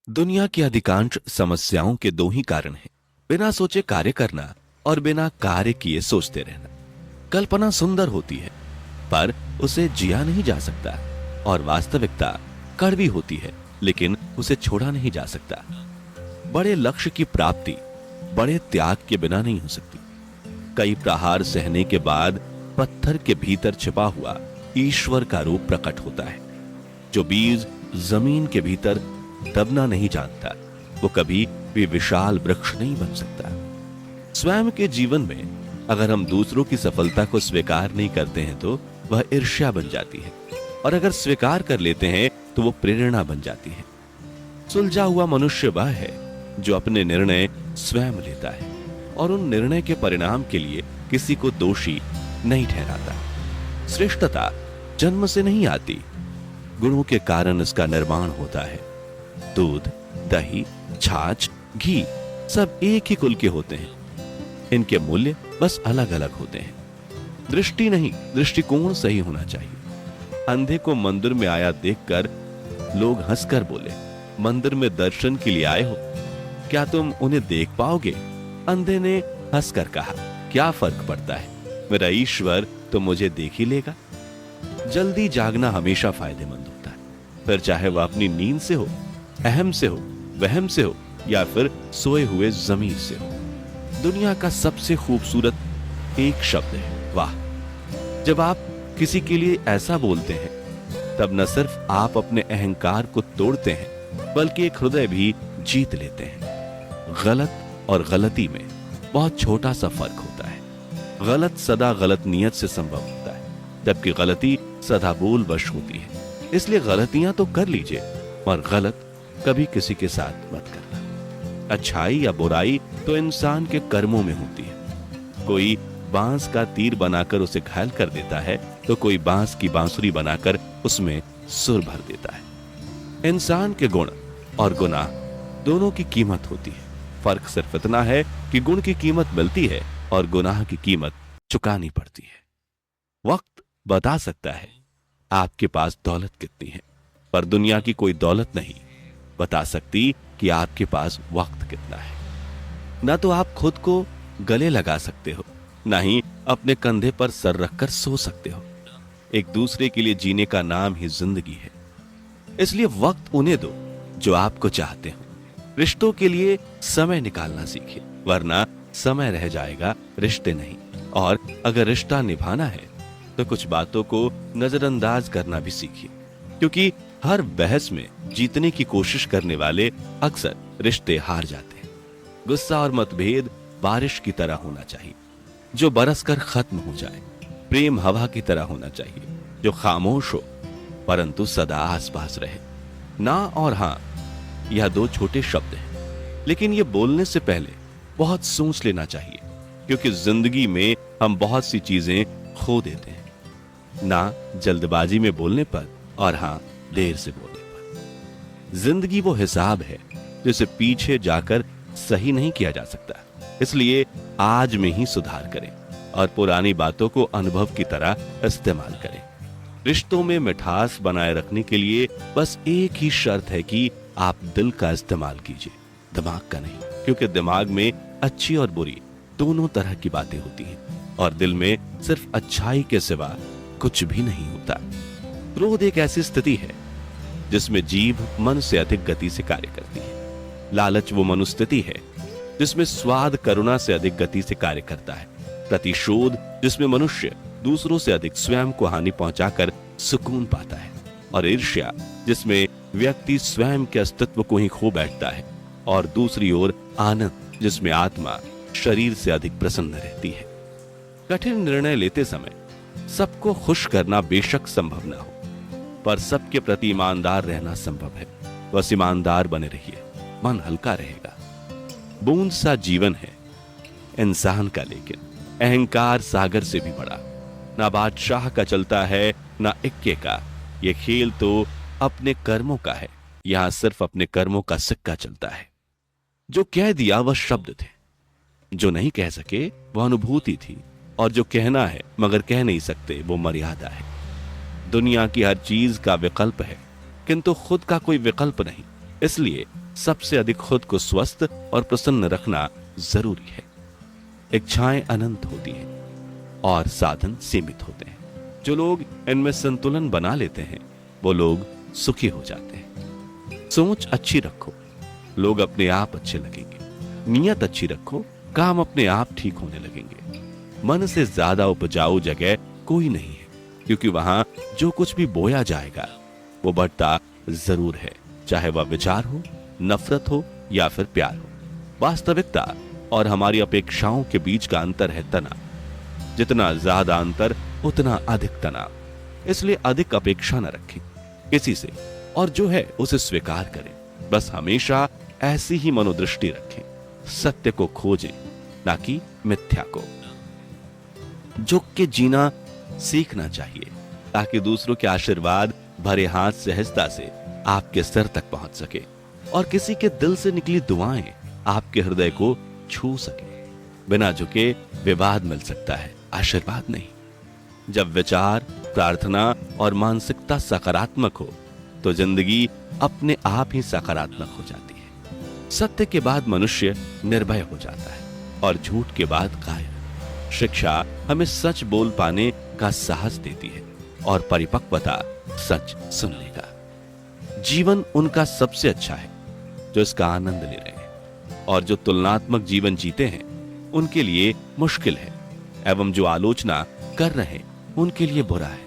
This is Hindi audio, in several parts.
दुनिया की अधिकांश समस्याओं के दो ही कारण हैं, बिना सोचे कार्य करना और बिना कार्य किए सोचते रहना। कल्पना सुंदर होती है पर उसे जिया नहीं जा सकता, और वास्तविकता कड़वी होती है लेकिन उसे छोड़ा नहीं जा सकता। बड़े लक्ष्य की प्राप्ति बड़े त्याग के बिना नहीं हो सकती। कई प्रहार सहने के बाद पत्थर के भीतर छिपा हुआ ईश्वर का रूप प्रकट होता है। जो बीज जमीन के भीतर दबना नहीं जानता, वो कभी भी विशाल वृक्ष नहीं बन सकता। स्वयं के जीवन में अगर हम दूसरों की सफलता को स्वीकार नहीं करते हैं तो वह ईर्ष्या बन जाती है, और अगर स्वीकार कर लेते हैं तो वो प्रेरणा बन जाती है। सुलझा हुआ मनुष्य वह है जो अपने निर्णय स्वयं लेता है और उन निर्णय के परिणाम के लिए किसी को दोषी नहीं ठहराता। श्रेष्ठता जन्म से नहीं आती, गुणों के कारण इसका निर्माण होता है। दूध, दही, छाछ, घी सब एक ही कुल के होते हैं, इनके मूल्य बस अलग अलग होते हैं। दृष्टि नहीं, दृष्टिकोण सही होना चाहिए। अंधे को मंदिर में आया देखकर लोग हंसकर बोले, मंदिर में दर्शन के लिए आए हो, क्या तुम उन्हें देख पाओगे? अंधे ने हंसकर कहा, क्या फर्क पड़ता है, मेरा ईश्वर तो मुझे देख ही लेगा। जल्दी जागना हमेशा फायदेमंद होता है, फिर चाहे वह अपनी नींद से हो, अहम से हो, वहम से हो, या फिर सोए हुए जमीर से हो। दुनिया का सबसे खूबसूरत एक शब्द है, वाह। जब आप किसी के लिए ऐसा बोलते हैं तब न सिर्फ आप अपने अहंकार को तोड़ते हैं बल्कि एक हृदय भी जीत लेते हैं। गलत और गलती में बहुत छोटा सा फर्क होता है। गलत सदा गलत नियत से संभव होता है, जबकि गलती सदा बोलवश होती है। इसलिए गलतियां तो कर लीजिए, और गलत कभी किसी के साथ मत करना। अच्छाई या बुराई तो इंसान के कर्मों में होती है। कोई बांस का तीर बनाकर उसे घायल कर देता है तो कोई बांस की बांसुरी बनाकर उसमें सुर भर देता है। इंसान के गुण और गुनाह दोनों की कीमत होती है। फर्क सिर्फ इतना है कि गुण की कीमत मिलती है और गुनाह की कीमत चुकानी पड़ती है। वक्त बता सकता है आपके पास दौलत कितनी है, पर दुनिया की कोई दौलत नहीं बता सकती कि आपके पास वक्त कितना है। ना तो आप खुद को गले लगा सकते हो, ना ही अपने कंधे पर सर रखकर सो सकते हो। एक दूसरे के लिए जीने का नाम ही जिंदगी है। इसलिए वक्त उन्हें दो जो आपको चाहते हो। रिश्तों के लिए समय निकालना सीखिए, वरना समय रह जाएगा, रिश्ते नहीं। और अगर रिश्ता निभाना है तो कुछ बातों को नजरअंदाज करना भी सीखिए, क्योंकि हर बहस में जीतने की कोशिश करने वाले अक्सर रिश्ते हार जाते हैं। गुस्सा और मतभेद बारिश की तरह होना चाहिए, जो बरसकर खत्म हो जाए। प्रेम हवा की तरह होना चाहिए, जो खामोश हो परंतु सदा आसपास रहे। ना और हां, यह दो छोटे शब्द हैं, लेकिन ये बोलने से पहले बहुत सोच लेना चाहिए, क्योंकि जिंदगी में हम बहुत सी चीजें खो देते हैं। ना जल्दबाजी में बोलने पर, और हां देर से बोलने पर। जिंदगी वो हिसाब है जिसे पीछे जाकर सही नहीं किया जा सकता। इसलिए आज में ही सुधार करें और पुरानी बातों को अनुभव की तरह इस्तेमाल करें। रिश्तों में मिठास बनाए रखने के लिए बस एक ही शर्त है कि आप दिल का इस्तेमाल कीजिए, दिमाग का नहीं, क्योंकि दिमाग में अच्छी और बुरी दोनों तरह की बातें होती हैं, और दिल में सिर्फ अच्छाई के सिवा कुछ भी नहीं होता। क्रोध एक ऐसी स्थिति है जिसमें जीभ मन से अधिक गति से कार्य करती है। लालच वो मनोस्थिति है जिसमें स्वाद करुणा से अधिक गति से कार्य करता है। प्रतिशोध जिसमें मनुष्य दूसरों से अधिक स्वयं को हानि पहुंचाकर सुकून पाता है। और ईर्ष्या जिसमें व्यक्ति स्वयं के अस्तित्व को ही खो बैठता है। और दूसरी ओर आनंद जिसमें आत्मा शरीर से अधिक प्रसन्न रहती है। कठिन निर्णय लेते समय सबको खुश करना बेशक संभव ना हो, पर सबके प्रति ईमानदार रहना संभव है। बस ईमानदार बने रहिए, मन हल्का रहेगा। बूंद सा जीवन है इंसान का, लेकिन अहंकार सागर से भी बड़ा। ना बादशाह का चलता है ना इक्के का, यह खेल तो अपने कर्मों का है। यहां सिर्फ अपने कर्मों का सिक्का चलता है। जो कह दिया वह शब्द थे, जो नहीं कह सके वह अनुभूति थी, और जो कहना है मगर कह नहीं सकते वो मर्यादा है। दुनिया की हर चीज का विकल्प है, किंतु खुद का कोई विकल्प नहीं। इसलिए सबसे अधिक खुद को स्वस्थ और प्रसन्न रखना जरूरी है। इच्छाएं अनंत होती हैं और साधन सीमित होते हैं। जो लोग इनमें संतुलन बना लेते हैं वो लोग सुखी हो जाते हैं। सोच अच्छी रखो, लोग अपने आप अच्छे लगेंगे। नीयत अच्छी रखो, काम अपने आप ठीक होने लगेंगे। मन से ज्यादा उपजाऊ जगह कोई नहीं है, क्योंकि वहां जो कुछ भी बोया जाएगा वो बढ़ता जरूर है, चाहे वह विचार हो, नफरत हो या फिर प्यार हो। वास्तविकता और हमारी अपेक्षाओं के बीच का अंतर है तनाव। जितना ज्यादा अंतर उतना अधिक तनाव। इसलिए अधिक अपेक्षा न रखें किसी से, और जो है उसे स्वीकार करें। बस हमेशा ऐसी ही मनोदृष्टि रखें, सत्य को खोजें ना कि मिथ्या को। झुक के जीना सीखना चाहिए ताकि दूसरों के आशीर्वाद भरे हाथ सहजता से आपके सिर तक पहुंच सके और किसी के दिल से निकली दुआएं आपके हृदय को छू सके। बिना झुके विवाद मिल सकता है, आशीर्वाद नहीं। जब विचार, प्रार्थना और मानसिकता सकारात्मक हो तो जिंदगी अपने आप ही सकारात्मक हो जाती है। सत्य के बाद मनुष्य निर्भय हो जाता है और झूठ के बाद कायर। शिक्षा हमें सच बोल पाने का साहस देती है और परिपक्वता सच सुनने का। जीवन उनका सबसे अच्छा है जो इसका आनंद ले रहे हैं, और जो तुलनात्मक जीवन जीते हैं उनके लिए मुश्किल है, एवं जो आलोचना कर रहे हैं उनके लिए बुरा है।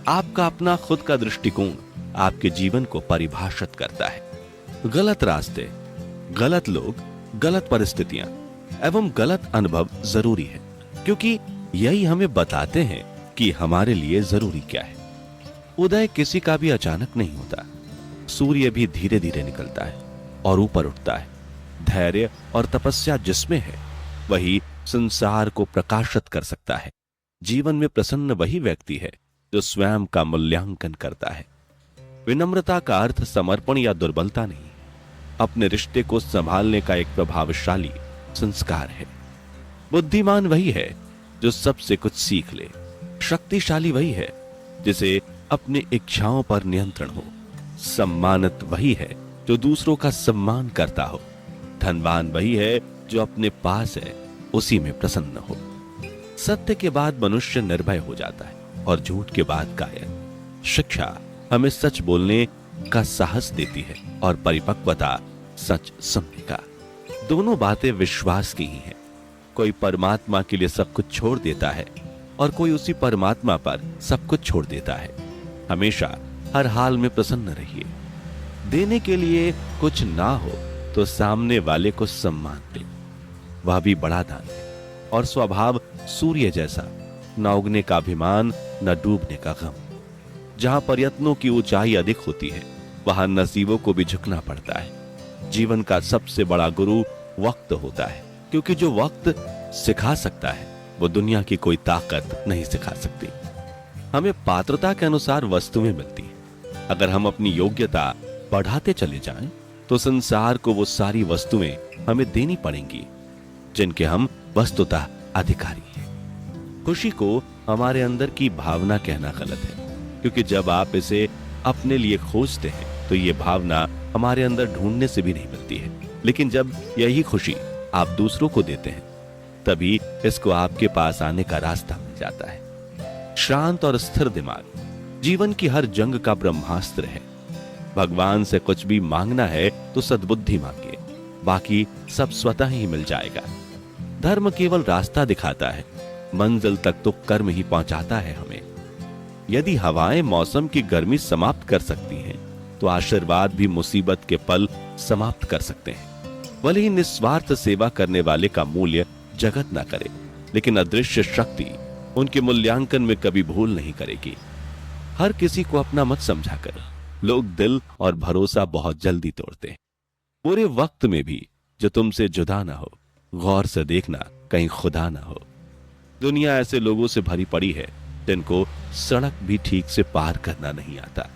आपका अपना खुद का दृष्टिकोण आपके जीवन को परिभाषित करता है। गलत रास्ते, गलत लोग, गलत परिस्थितियां एवं गलत अनुभव जरूरी है, क्योंकि यही हमें बताते हैं कि हमारे लिए जरूरी क्या है। उदय किसी का भी अचानक नहीं होता। सूर्य भी धीरे धीरे निकलता है और ऊपर उठता है। धैर्य और तपस्या जिसमें है वही संसार को प्रकाशित कर सकता है। जीवन में प्रसन्न वही व्यक्ति है जो स्वयं का मूल्यांकन करता है। विनम्रता का अर्थ समर्पण या दुर्बलता नहीं, अपने रिश्ते को संभालने का एक प्रभावशाली संस्कार है। बुद्धिमान वही है जो सबसे कुछ सीख ले। शक्तिशाली वही है जिसे अपनी इच्छाओं पर नियंत्रण हो। सम्मानित वही है जो दूसरों का सम्मान करता हो। धनवान वही है जो अपने पास है उसी में प्रसन्न हो। सत्य के बाद मनुष्य निर्भय हो जाता है और झूठ के बाद कायर। शिक्षा हमें सच बोलने का साहस देती है और परिपक्वता सच सुनने का। दोनों बातें विश्वास की ही हैं। कोई परमात्मा के लिए सब कुछ छोड़ देता है और कोई उसी परमात्मा पर सब कुछ छोड़ देता है। हमेशा हर हाल में प्रसन्न रहिए। देने के लिए कुछ ना हो तो सामने वाले को सम्मान दे, वह भी बड़ा दान है। और स्वभाव सूर्य जैसा, न उगने का अभिमान न डूबने का गम। जहां प्रयत्नों की ऊंचाई अधिक होती है वहां नसीबों को भी झुकना पड़ता है। जीवन का सबसे बड़ा गुरु वक्त होता है, क्योंकि जो वक्त सिखा सकता है वो दुनिया की कोई ताकत नहीं सिखा सकती। हमें पात्रता के अनुसार वस्तुएं मिलती हैं। अगर हम अपनी योग्यता बढ़ाते चले जाएं तो संसार को वो सारी वस्तुएं हमें देनी पड़ेंगी जिनके हम वस्तुतः अधिकारी हैं। खुशी को हमारे अंदर की भावना कहना गलत है, क्योंकि जब आप इसे अपने लिए खोजते हैं तो ये भावना हमारे अंदर ढूंढने से भी नहीं मिलती है। लेकिन जब यही खुशी आप दूसरों को देते हैं तभी इसको आपके पास आने का रास्ता मिल जाता है। शांत और स्थिर दिमाग जीवन की हर जंग का ब्रह्मास्त्र है। भगवान से कुछ भी मांगना है तो सद्बुद्धि मांगिए, बाकी सब स्वतः ही मिल जाएगा। धर्म केवल रास्ता दिखाता है, मंजिल तक तो कर्म ही पहुंचाता है हमें। यदि हवाएं मौसम की गर्मी समाप्त कर सकती हैं तो आशीर्वाद भी मुसीबत के पल समाप्त कर सकते हैं। भले ही निस्वार्थ सेवा करने वाले का मूल्य जगत ना करे, लेकिन अदृश्य शक्ति उनके मूल्यांकन में कभी भूल नहीं करेगी। हर किसी को अपना मत समझा कर लोग दिल और भरोसा बहुत जल्दी तोड़ते हैं। पूरे वक्त में भी जो तुमसे जुदा ना हो, गौर से देखना कहीं खुदा ना हो। दुनिया ऐसे लोगों से भरी पड़ी है जिनको सड़क भी ठीक से पार करना नहीं आता,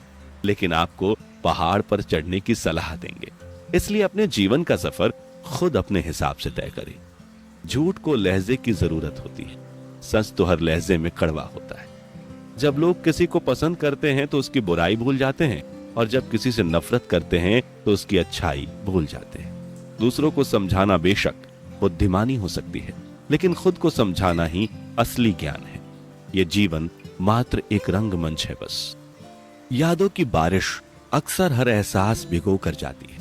लेकिन आपको पहाड़ पर चढ़ने की सलाह देंगे। इसलिए अपने जीवन का सफर खुद अपने हिसाब से तय करें। झूठ को लहजे की जरूरत होती है, सच तो हर लहजे में कड़वा होता है। जब लोग किसी को पसंद करते हैं तो उसकी बुराई भूल जाते हैं, और जब किसी से नफरत करते हैं तो उसकी अच्छाई भूल जाते हैं। दूसरों को समझाना बेशक बुद्धिमानी हो सकती है, लेकिन खुद को समझाना ही असली ज्ञान है। यह जीवन मात्र एक रंगमंच है बस। यादों की बारिश अक्सर हर एहसास भिगो कर जाती है।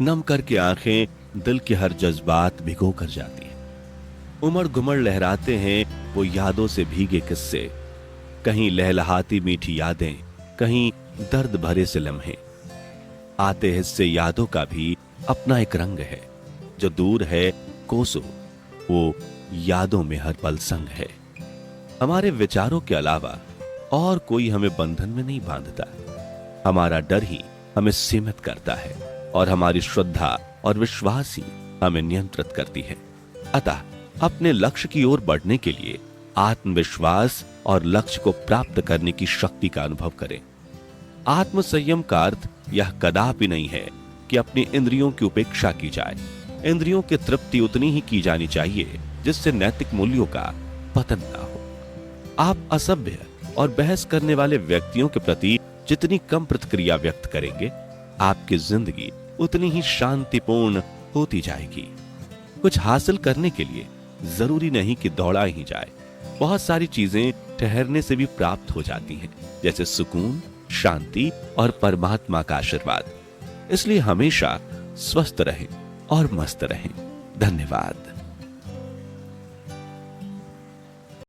नम करके आंखें दिल के हर जज्बात भिगो कर जाती है। उमड़ घुमड़ लहराते हैं वो यादों से भीगे किस्से, कहीं लहलहाती मीठी यादें, कहीं दर्द भरे से लम्हे। आते हिस्से यादों का भी अपना एक रंग है, जो दूर है कोसों, वो यादों में हर पल संग है। हमारे विचारों के अलावा और कोई हमें बंधन में नहीं बांधता। हमारा डर ही हमें सीमित करता है और हमारी श्रद्धा और विश्वास ही हमें नियंत्रित करती है। अतः अपने लक्ष्य की ओर बढ़ने के लिए आत्मविश्वास और लक्ष्य को प्राप्त करने की शक्ति का अनुभव करें। आत्मसंयम का अर्थ यह कदापि नहीं है कि अपनी इंद्रियों की उपेक्षा की जाए। इंद्रियों की तृप्ति उतनी ही की जानी चाहिए जिससे नैतिक मूल्यों का पतन ना हो। आप असभ्य और बहस करने वाले व्यक्तियों के प्रति जितनी कम प्रतिक्रिया व्यक्त करेंगे, आपकी जिंदगी उतनी ही शांतिपूर्ण होती जाएगी। कुछ हासिल करने के लिए जरूरी नहीं कि दौड़ा ही जाए। बहुत सारी चीजें ठहरने से भी प्राप्त हो जाती हैं, जैसे सुकून, शांति और परमात्मा का आशीर्वाद। इसलिए हमेशा स्वस्थ रहें और मस्त रहें। धन्यवाद।